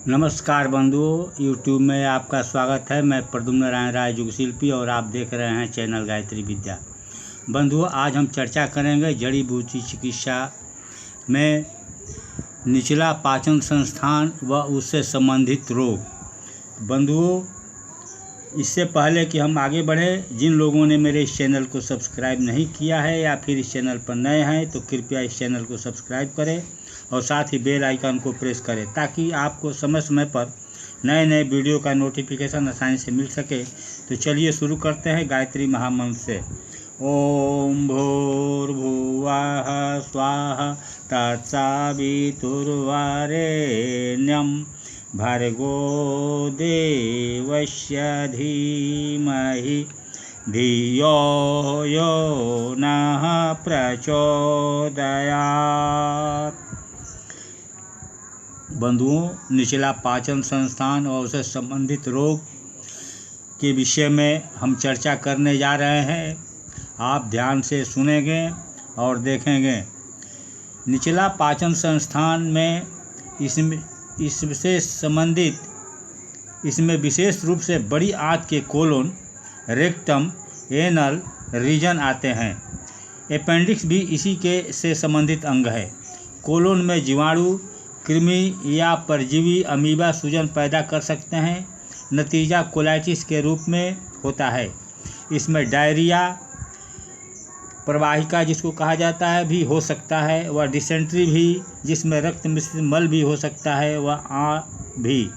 नमस्कार बंधुओं, यूट्यूब में आपका स्वागत है। मैं प्रद्युम्न नारायण राय युगशिल्पी और आप देख रहे हैं चैनल गायत्री विद्या। बंधुओं, आज हम चर्चा करेंगे जड़ी बूटी चिकित्सा में निचला पाचन संस्थान व उससे संबंधित रोग। बंधुओं, इससे पहले कि हम आगे बढ़ें, जिन लोगों ने मेरे इस चैनल को सब्सक्राइब नहीं किया है या फिर इस चैनल पर नए हैं तो कृपया इस चैनल को सब्सक्राइब करें और साथ ही बेल आइकन को प्रेस करें ताकि आपको समय समय पर नए नए वीडियो का नोटिफिकेशन आसानी से मिल सके। तो चलिए शुरू करते हैं गायत्री महामंत्र से। ओम भूर्भुवः स्वाहा तत्सवितुर्वरेण्यं भर्गो देवस्य धीमहि धियो यो नः प्रचोदयात्। बंधुओं, निचला पाचन संस्थान और उससे संबंधित रोग के विषय में हम चर्चा करने जा रहे हैं। आप ध्यान से सुनेंगे और देखेंगे। निचला पाचन संस्थान में इससे संबंधित इसमें विशेष रूप से बड़ी आंत के कोलोन, रेक्टम, एनल रीजन आते हैं। अपेंडिक्स भी इसी के से संबंधित अंग है। कोलोन में जीवाणु, कृमि या परजीवी अमीबा सूजन पैदा कर सकते हैं। नतीजा कोलाइटिस के रूप में होता है। इसमें डायरिया, प्रवाहिका जिसको कहा जाता है भी हो सकता है, वह डिसेंट्री भी जिसमें रक्त मिश्रित मल भी हो सकता है, वह भी।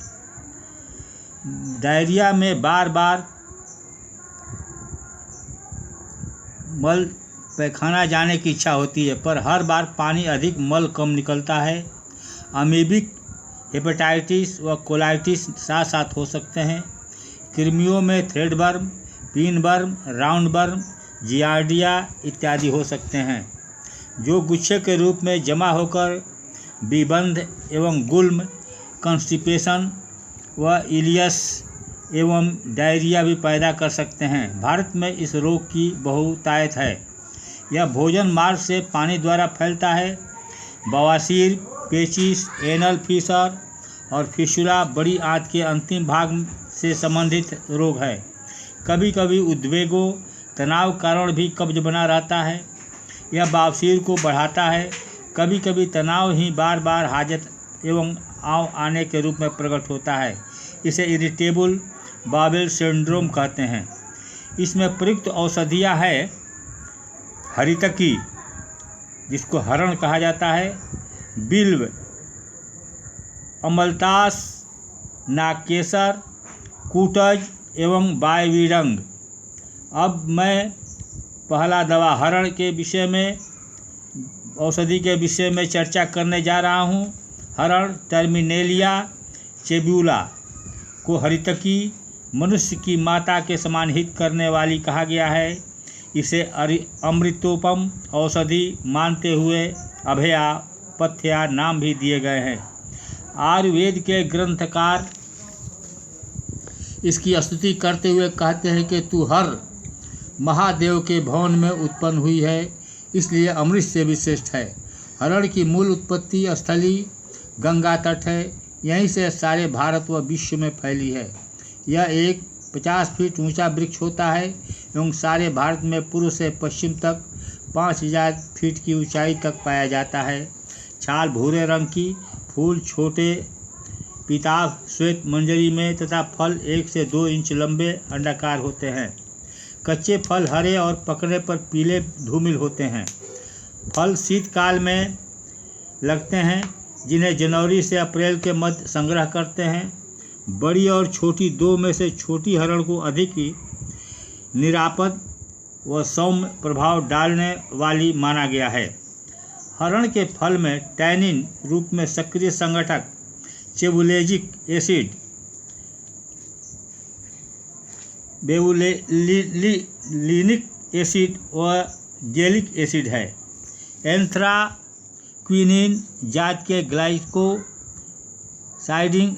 डायरिया में बार बार मल पैखाना जाने की इच्छा होती है पर हर बार पानी अधिक मल कम निकलता है। अमीबिक हेपेटाइटिस व कोलाइटिस साथ साथ हो सकते हैं। कृमियों में थ्रेडवर्म, पिनवर्म, राउंडवर्म, जियार्डिया इत्यादि हो सकते हैं, जो गुच्छे के रूप में जमा होकर विबंध एवं गुल्म, कॉन्स्टिपेशन व इलियस एवं डायरिया भी पैदा कर सकते हैं। भारत में इस रोग की बहुतायत है। यह भोजन मार्ग से पानी द्वारा फैलता है। बवासीर, पेचिस, एनल फिशर और फिशुरा बड़ी आंत के अंतिम भाग से संबंधित रोग है। कभी कभी उद्वेगों, तनाव कारण भी कब्ज बना रहता है। यह बवासीर को बढ़ाता है। कभी कभी तनाव ही बार बार हाजत एवं आव आने के रूप में प्रकट होता है। इसे इरिटेबल बावेल सिंड्रोम कहते हैं। इसमें प्रयुक्त औषधियाँ है हरितकी, जिसको हरण कहा जाता है, बिल्व, अमलतास, नागकेसर, कूटज एवं बायवीरंग। अब मैं पहला दवा हरण के विषय में, औषधि के विषय में चर्चा करने जा रहा हूँ। हरण टर्मिनेलिया चेब्यूला को हरितकी, मनुष्य की माता के समान हित करने वाली कहा गया है। इसे अमृतोपम औषधि मानते हुए अभया, पथ्या नाम भी दिए गए हैं। आयुर्वेद के ग्रंथकार इसकी स्तुति करते हुए कहते हैं कि तू हर महादेव के भवन में उत्पन्न हुई है, इसलिए अमृत से भी श्रेष्ठ है। हरण की मूल उत्पत्ति स्थली गंगा तट है। यहीं से सारे भारत व विश्व में फैली है। यह एक 50 फीट ऊंचा वृक्ष होता है एवं सारे भारत में पूर्व से पश्चिम तक 5000 फीट की ऊंचाई तक पाया जाता है। छाल भूरे रंग की, फूल छोटे पीताभ श्वेत मंजरी में तथा फल 1 से 2 इंच लंबे अंडाकार होते हैं। कच्चे फल हरे और पकने पर पीले धूमिल होते हैं। फल शीतकाल में लगते हैं, जिन्हें जनवरी से अप्रैल के मध्य संग्रह करते हैं। बड़ी और छोटी दो में से छोटी हरण को अधिक ही निरापद व सौम्य प्रभाव डालने वाली माना गया है। हरण के फल में टैनिन रूप में सक्रिय संगठक चेबुलेजिक एसिड, बेबुलेलिनिक एसिड व जेलिक एसिड है। एंथ्राक्विनिन जात के ग्लाइकोसाइडिंग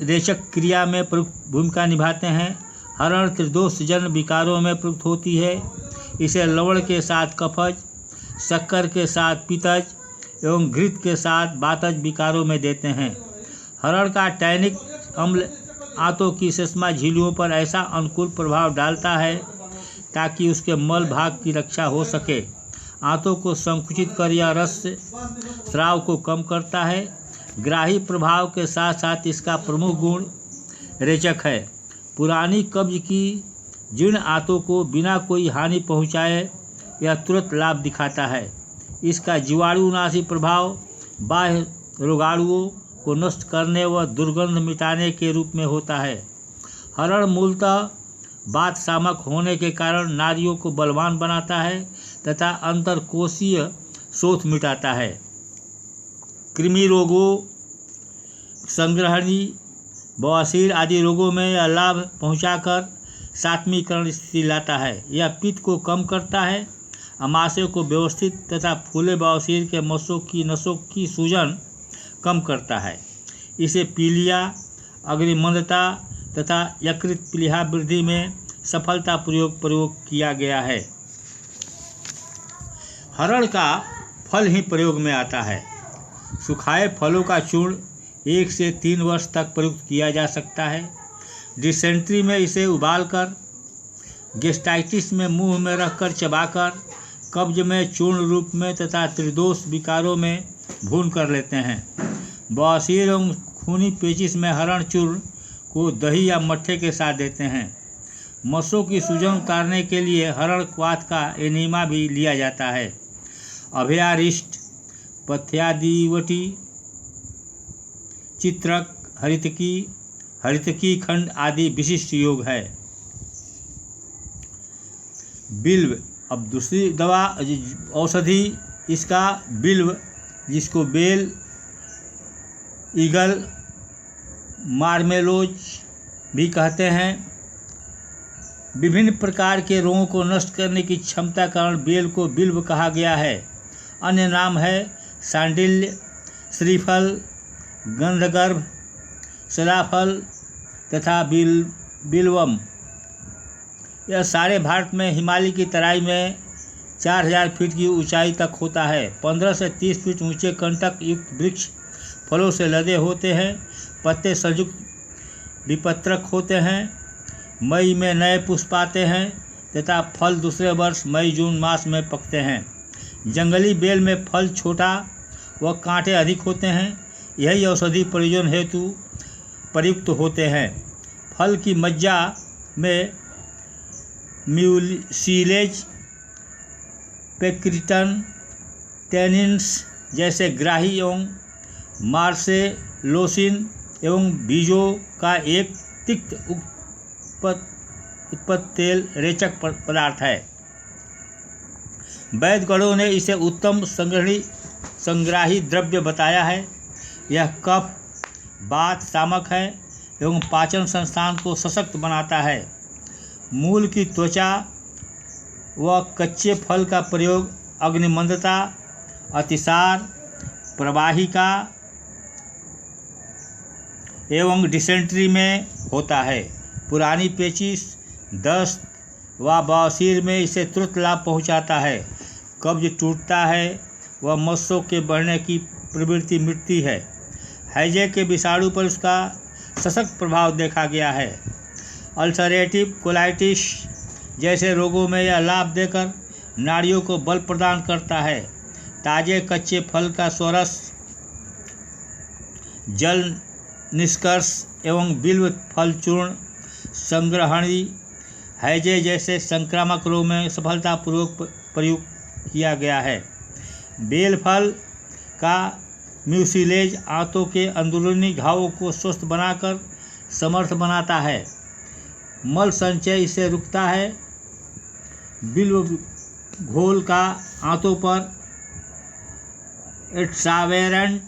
रेचक क्रिया में प्रमुख भूमिका निभाते हैं। हरण त्रिदोषजन्य विकारों में प्रयुक्त होती है। इसे लवण के साथ कफज, शक्कर के साथ पित्तज एवं घृत के साथ वातज विकारों में देते हैं। हरण का टैनिक अम्ल आंतों की सुषमा झिल्लियों पर ऐसा अनुकूल प्रभाव डालता है ताकि उसके मल भाग की रक्षा हो सके। आंतों को संकुचित कर यह रस स्राव को कम करता है। ग्राही प्रभाव के साथ साथ इसका प्रमुख गुण रेचक है। पुरानी कब्ज की जीर्ण आंतों को बिना कोई हानि पहुँचाए यह तुरंत लाभ दिखाता है। इसका जीवाणुनाशी प्रभाव बाह्य रोगाणुओं को नष्ट करने व दुर्गंध मिटाने के रूप में होता है। हरण मूलतः वात शामक होने के कारण नाड़ियों को बलवान बनाता है तथा अंतरकोशीय शोथ मिटाता है। कृमि रोगों, संग्रहणी, बवासीर आदि रोगों में यह लाभ पहुंचाकर सात्मीकरण स्थिति लाता है। यह पित्त को कम करता है, आमाशय को व्यवस्थित तथा फूले बवासीर के नसों की सूजन कम करता है। इसे पीलिया, अग्निमंदता तथा यकृत प्लीहा वृद्धि में सफलतापूर्वक प्रयोग किया गया है। हरण का फल ही प्रयोग में आता है। सुखाए फलों का चूर्ण 1 से 3 वर्ष तक प्रयुक्त किया जा सकता है। डिसेंट्री में इसे उबालकर, गैस्ट्राइटिस में मुंह में रखकर चबाकर, कब्ज में चूर्ण रूप में तथा त्रिदोष विकारों में भून कर लेते हैं। बवासीर एवं खूनी पेचिश में हरण चूर्ण को दही या मट्ठे के साथ देते हैं। मस्सों की सूजन उतारने के लिए हरण क्वाथ का एनीमा भी लिया जाता है। अभयारिष्ट, पथ्यादिवटी, चित्रक, हरितकी खंड आदि विशिष्ट योग है। बिल्व, अब दूसरी दवा औषधि इसका बिल्व, जिसको बेल, ईगल, मार्मेलोज भी कहते हैं, विभिन्न प्रकार के रोगों को नष्ट करने की क्षमता कारण बेल को बिल्व कहा गया है। अन्य नाम है सांडिल्य, श्रीफल, गंधगर्भ, सदाफल तथा बिल्वम। यह सारे भारत में हिमालय की तराई में 4000 फीट की ऊंचाई तक होता है। 15 से 30 फीट ऊंचे कंटक युक्त वृक्ष फलों से लदे होते हैं। पत्ते संयुक्त विपत्रक होते हैं। मई में नए पुष्प आते हैं तथा फल दूसरे वर्ष मई जून मास में पकते हैं। जंगली बेल में फल छोटा व कांटे अधिक होते हैं। यही औषधि प्रयोजन हेतु प्रयुक्त होते हैं। फल की मज्जा में म्यूसिलेज, पेक्रिटन, टेनिन्स जैसे ग्राही एवं मार्सेलोसिन एवं बीजों का एक तिक्त उत्पत्त तेल रेचक पदार्थ है। वैद्यगणों ने इसे उत्तम संग्राही द्रव्य बताया है। यह कफ, वात शामक है एवं पाचन संस्थान को सशक्त बनाता है। मूल की त्वचा व कच्चे फल का प्रयोग अग्निमंदता, अतिसार, प्रवाहिका एवं डिसेंट्री में होता है। पुरानी पेचिश, दस्त व बवासीर में इसे तुरंत लाभ पहुंचाता है। कब्ज टूटता है व मस्सों के बढ़ने की प्रवृत्ति मिटती है। हैजे के विषाणु पर उसका सशक्त प्रभाव देखा गया है। अल्सरेटिव कोलाइटिस जैसे रोगों में यह लाभ देकर नाड़ियों को बल प्रदान करता है। ताजे कच्चे फल का स्वरस, जल निष्कर्ष एवं बिल्व फल चूर्ण संग्रहणी हैजे जैसे संक्रामक रोग में सफलतापूर्वक प्रयुक्त किया गया है। बेल फल का म्यूसिलेज आंतों के अंदरूनी घावों को स्वस्थ बनाकर समर्थ बनाता है। मल संचय इसे रुकता है। बिल्व घोल का आंतों पर एड्सावेरेंट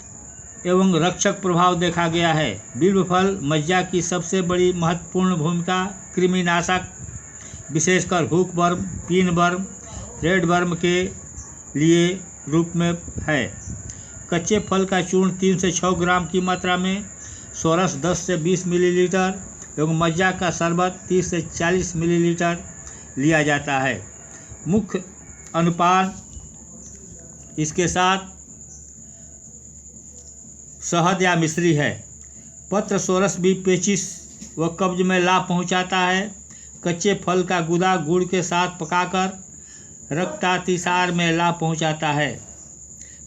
एवं रक्षक प्रभाव देखा गया है। बिल्व फल मज्जा की सबसे बड़ी महत्वपूर्ण भूमिका कृमिनाशक, विशेषकर hook worm, pin worm, red worm के लिए रूप में है। कच्चे फल का चूर्ण 3 से 6 ग्राम की मात्रा में, सोरस 10 से 20 मिलीलीटर एवं मज्जा का शरबत 30 से 40 मिलीलीटर लिया जाता है। मुख्य अनुपान इसके साथ शहद या मिश्री है। पत्र सोरस भी पेचिश व कब्ज में लाभ पहुंचाता है। कच्चे फल का गुदा गुड़ के साथ पकाकर रक्तातिसार में लाभ पहुंचाता है।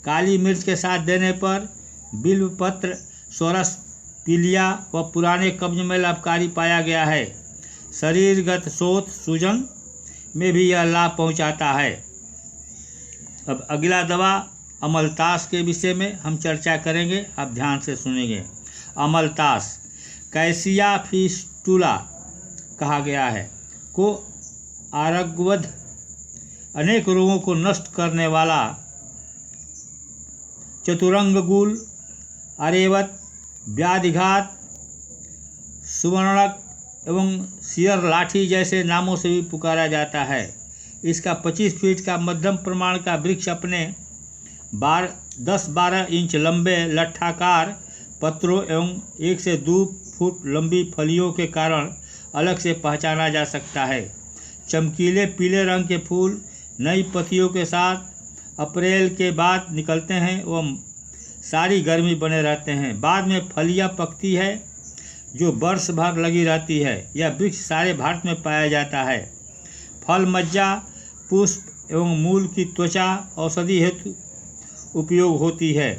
काली मिर्च के साथ देने पर बिल्व पत्र सोरस पीलिया व पुराने कब्ज में लाभकारी पाया गया है। शरीरगत शोथ सूजन में भी यह लाभ पहुंचाता है। अब अगला दवा अमलतास के विषय में हम चर्चा करेंगे, आप ध्यान से सुनेंगे। अमलतास कैसिया फिस्टुला कहा गया है को आरोग्यवध अनेक रोगों को नष्ट करने वाला चतुरंगगुल, आर्यवत, व्याधिघात, सुवर्णक एवं सियर लाठी जैसे नामों से भी पुकारा जाता है। इसका 25 फीट का मध्यम प्रमाण का वृक्ष अपने 10-12 इंच लंबे लट्ठाकार पत्रों एवं 1 से 2 फुट लंबी फलियों के कारण अलग से पहचाना जा सकता है। चमकीले पीले रंग के फूल नई पत्तियों के साथ अप्रैल के बाद निकलते हैं एवं सारी गर्मी बने रहते हैं। बाद में फलियां पकती है जो वर्ष भर लगी रहती है। यह वृक्ष सारे भारत में पाया जाता है। फल, मज्जा, पुष्प एवं मूल की त्वचा औषधि हेतु उपयोग होती है।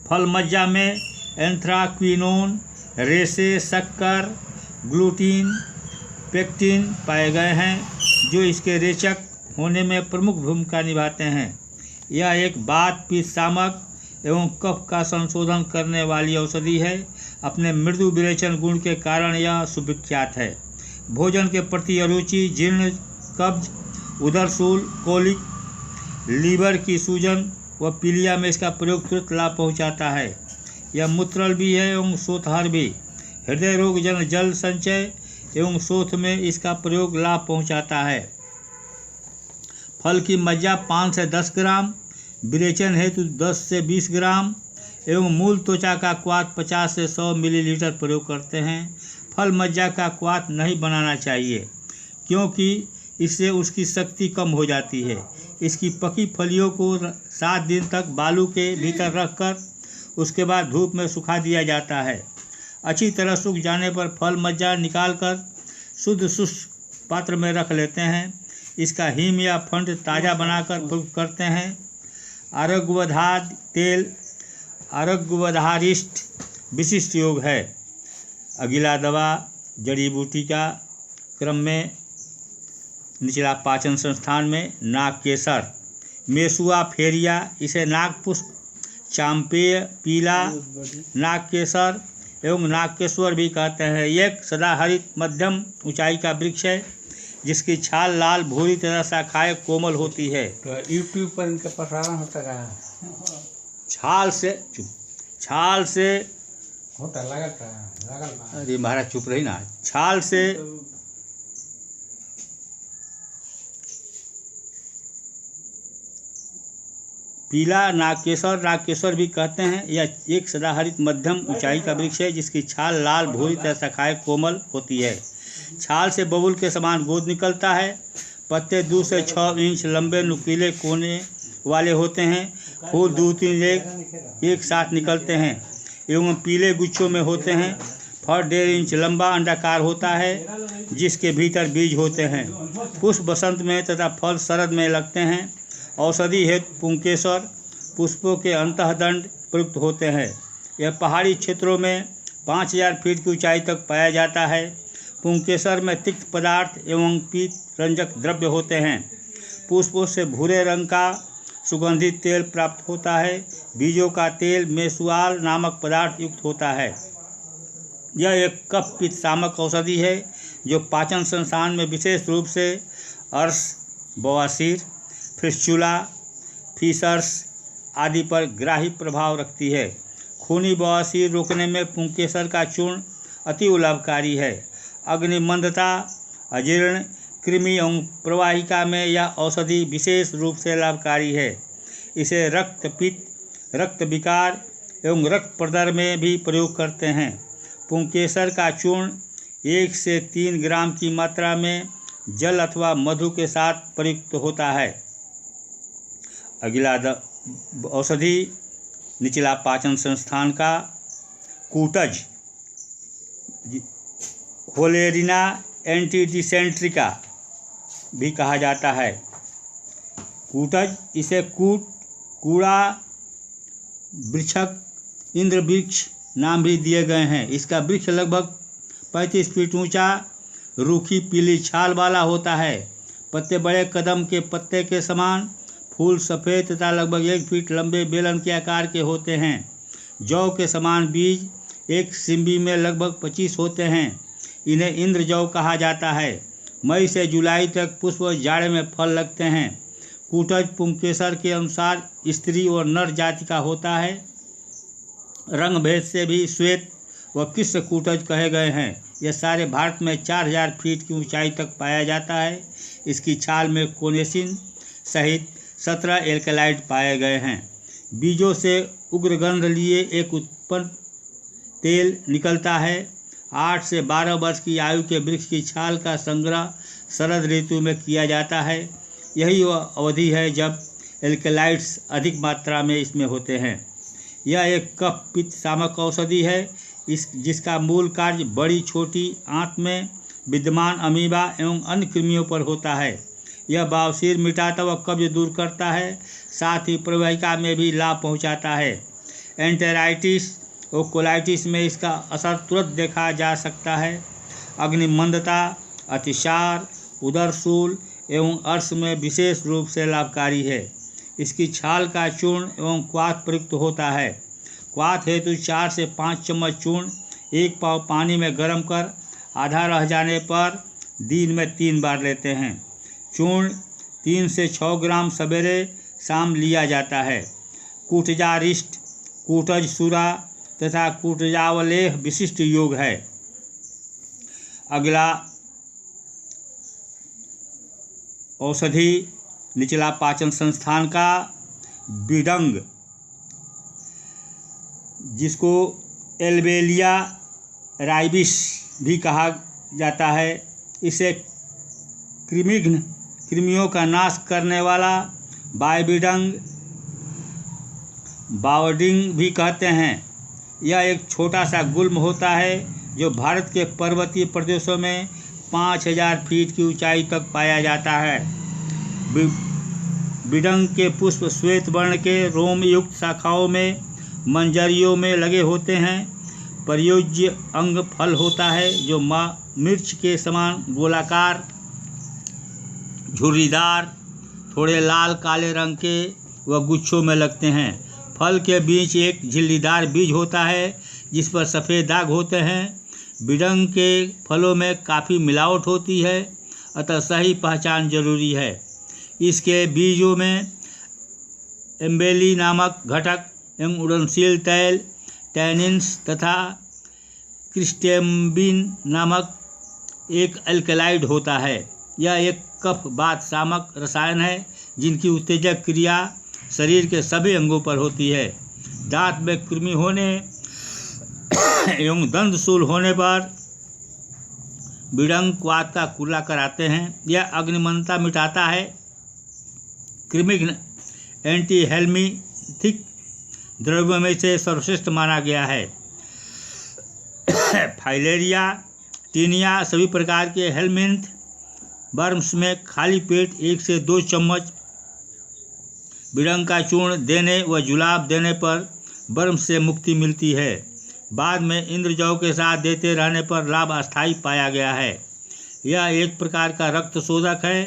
फल मज्जा में एंथ्राक्विनोन, रेसे, शक्कर, ग्लूटीन, पेक्टिन पाए गए हैं जो इसके रेचक होने में प्रमुख भूमिका निभाते हैं। यह एक वात पित्त शामक एवं कफ का संशोधन करने वाली औषधि है। अपने मृदु विरेचन गुण के कारण यह सुविख्यात है। भोजन के प्रति अरुचि, जीर्ण, कब्ज, उदरशूल, कोलिक, लीवर की सूजन व पीलिया में इसका प्रयोग तुरंत लाभ पहुंचाता है। यह मूत्रल भी है एवं शोथहर भी। हृदय रोग, जल संचय एवं शोथ में इसका प्रयोग लाभ पहुंचाता है। फल की मज्जा 5 से 10 ग्राम, विरेचन हेतु 10 से 20 ग्राम एवं मूल त्वचा का क्वाथ 50 से 100 मिलीलीटर प्रयोग करते हैं। फल मज्जा का क्वाथ नहीं बनाना चाहिए क्योंकि इससे उसकी शक्ति कम हो जाती है। इसकी पकी फलियों को 7 दिन तक बालू के भीतर रखकर उसके बाद धूप में सुखा दिया जाता है। अच्छी तरह सूख जाने पर फल मज्जा निकालकर शुद्ध शुष्क पात्र में रख लेते हैं। इसका हीम या फंड ताज़ा बनाकर प्रयोग करते हैं। आरोग्यवधाद तेल आरोग्यवधारिष्ट विशिष्ट योग है। अगला दवा जड़ी बूटी का क्रम में निचला पाचन संस्थान में नाग केसर, मेसुआ फेरिया, इसे नाग पुष्प, चांपेय, पीला नाग केसर एवं नागकेश्वर भी कहते हैं। एक सदाहरित मध्यम ऊंचाई का वृक्ष है जिसकी छाल लाल भूरी तथा शाखाएं कोमल होती है। तो यूट्यूब पर इनका प्रसारण होता रहा। छाल से होता लगल। अरे महाराज चुप रही ना। छाल से पीला नागकेश्वर भी कहते हैं। यह एक सदाहरित मध्यम ऊंचाई का वृक्ष है जिसकी छाल लाल भूरी तथा शाखाएं कोमल होती है। छाल से बबूल के समान गोंद निकलता है। पत्ते 2 से 6 इंच लंबे नुकीले कोने वाले होते हैं। फूल 2-3 एक साथ निकलते हैं एवं पीले गुच्छों में होते हैं। फल 1.5 इंच लंबा अंडाकार होता है जिसके भीतर बीज होते हैं। पुष्प बसंत में तथा फल शरद में लगते हैं। औषधि हेतु पुंकेसर पुष्पों के अंतःदंड प्रयुक्त होते हैं। यह पहाड़ी क्षेत्रों में 5000 फीट की ऊंचाई तक पाया जाता है। पुंकेसर में तिक्त पदार्थ एवं पीत रंजक द्रव्य होते हैं। पुष्पों से भूरे रंग का सुगंधित तेल प्राप्त होता है। बीजों का तेल मेसुआल नामक पदार्थ युक्त होता है। यह एक कफ पित्त शामक औषधि है जो पाचन संस्थान में विशेष रूप से अर्श, बवासीर, फिस्चुला, फीसर्स आदि पर ग्राही प्रभाव रखती है। खूनी बवासीर रोकने में पुंकेसर का चूर्ण अति लाभकारी है। अग्निमंदता, अजीर्ण, कृमि एवं प्रवाहिका में यह औषधि विशेष रूप से लाभकारी है। इसे रक्त, पित्त, रक्त विकार एवं रक्त प्रदर में भी प्रयोग करते हैं। पुंकेसर का चूर्ण 1 से 3 ग्राम की मात्रा में जल अथवा मधु के साथ प्रयुक्त होता है। अगला औषधि निचला पाचन संस्थान का कूटज, होलेरिना एंटीडिसेंट्रिका भी कहा जाता है। कूटज, इसे कूड़ा वृक्षक, इंद्र वृक्ष नाम भी दिए गए हैं। इसका वृक्ष लगभग 35 फीट ऊंचा, रूखी पीली छाल वाला होता है। पत्ते बड़े कदम के पत्ते के समान, फूल सफ़ेद तथा लगभग 1 फीट लंबे बेलन के आकार के होते हैं। जौ के समान बीज एक सिम्बी में लगभग 25 होते हैं। इन्हें इंद्र जौ कहा जाता है। मई से जुलाई तक पुष्प और जाड़े में फल लगते हैं। कूटज पुंकेसर के अनुसार स्त्री और नर जाति का होता है। रंग भेद से भी श्वेत व कृष्ण कूटज कहे गए हैं। यह सारे भारत में 4000 फीट की ऊंचाई तक पाया जाता है। इसकी छाल में कोनेसिन सहित 17 एल्कलाइड पाए गए हैं। बीजों से उग्र गंध लिए एक उत्पन्न तेल निकलता है। 8 से 12 वर्ष की आयु के वृक्ष की छाल का संग्रह शरद ऋतु में किया जाता है। यही वह अवधि है जब एल्कलाइड्स अधिक मात्रा में इसमें होते हैं। यह एक कफ पित्त शामक औषधि है, जिसका मूल कार्य बड़ी छोटी आंत में विद्यमान अमीबा एवं अन्य कृमियों पर होता है। यह बवासीर मिटाता व कब्ज दूर करता है, साथ ही प्रवाहिका में भी लाभ पहुंचाता है। एंटेराइटिस और कोलाइटिस में इसका असर तुरंत देखा जा सकता है। अग्निमंदता, अतिसार, उदरशूल एवं अर्श में विशेष रूप से लाभकारी है। इसकी छाल का चूर्ण एवं क्वाथ प्रयुक्त होता है। क्वाथ हेतु 4 से 5 चम्मच चूर्ण 1 पाव पानी में गर्म कर आधा रह जाने पर दिन में 3 बार लेते हैं। चूर्ण 3 से 6 ग्राम सवेरे शाम लिया जाता है। कूटजारिष्ट, कूटज सूरा तथा कूटजावलेह विशिष्ट योग है। अगला औषधि निचला पाचन संस्थान का बिडंग, जिसको एल्बेलिया राइबिस भी कहा जाता है। इसे कृमियों का नाश करने वाला बायबिडंग, बावडिंग भी कहते हैं। यह एक छोटा सा गुल्म होता है जो भारत के पर्वतीय प्रदेशों में 5000 फीट की ऊंचाई तक पाया जाता है। बिडंग के पुष्प श्वेत वर्ण के रोम युक्त शाखाओं में मंजरियों में लगे होते हैं। परियोज्य अंग फल होता है जो मिर्च के समान गोलाकार, झुर्रीदार, थोड़े लाल काले रंग के व गुच्छों में लगते हैं। फल के बीच एक झिल्लीदार बीज होता है जिस पर सफ़ेद दाग होते हैं। बिडंग के फलों में काफ़ी मिलावट होती है, अतः सही पहचान जरूरी है। इसके बीजों में एम्बेली नामक घटक एवं उड़नशील तैल, टैनिन्स तथा क्रिस्टेम्बिन नामक एक अल्कलाइड होता है। यह एक कफ बात शामक रसायन है जिनकी उत्तेजक क्रिया शरीर के सभी अंगों पर होती है। दांत में कृमि होने एवं दंतशूल होने पर बिडंग क्वाथ का कुल्ला कराते हैं। यह अग्निमंदता मिटाता है। कृमिघ्न एंटीहेल्मिथिक द्रव्यों में से सर्वश्रेष्ठ माना गया है। फाइलेरिया, टीनिया, सभी प्रकार के हेलमिंथ वर्म्स में खाली पेट 1 से 2 चम्मच बिडंग का चूर्ण देने व जुलाब देने पर वर्म से मुक्ति मिलती है। बाद में इंद्रजौ के साथ देते रहने पर लाभ अस्थायी पाया गया है। यह एक प्रकार का रक्त शोधक है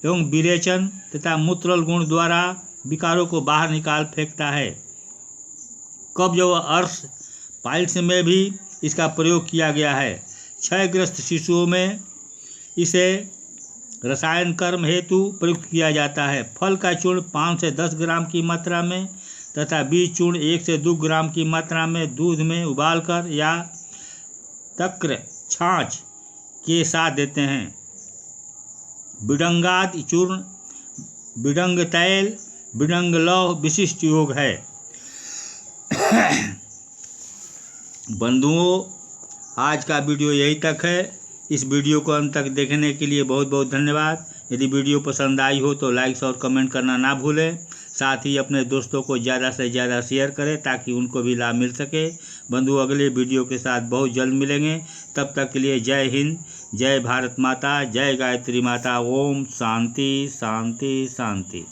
एवं विरेचन तथा मूत्रल गुण द्वारा विकारों को बाहर निकाल फेंकता है। कब्ज व अर्श पाइल्स में भी इसका प्रयोग किया गया है। क्षयग्रस्त शिशुओं में इसे रसायन कर्म हेतु प्रयुक्त किया जाता है। फल का चूर्ण 5 से 10 ग्राम की मात्रा में तथा बीज चूर्ण 1 से 2 ग्राम की मात्रा में दूध में उबालकर या तक्र छाछ के साथ देते हैं। बिडंगादि चूर्ण, बिडंग तैल, बिडंग लौह विशिष्ट योग है। बंधुओं, आज का वीडियो यही तक है। इस वीडियो को अंत तक देखने के लिए बहुत बहुत धन्यवाद। यदि वीडियो पसंद आई हो तो लाइक और कमेंट करना ना भूलें। साथ ही अपने दोस्तों को ज़्यादा से ज़्यादा शेयर करें ताकि उनको भी लाभ मिल सके। बंधु अगले वीडियो के साथ बहुत जल्द मिलेंगे, तब तक के लिए जय हिंद, जय भारत माता, जय गायत्री माता। ओम शांति शांति शांति।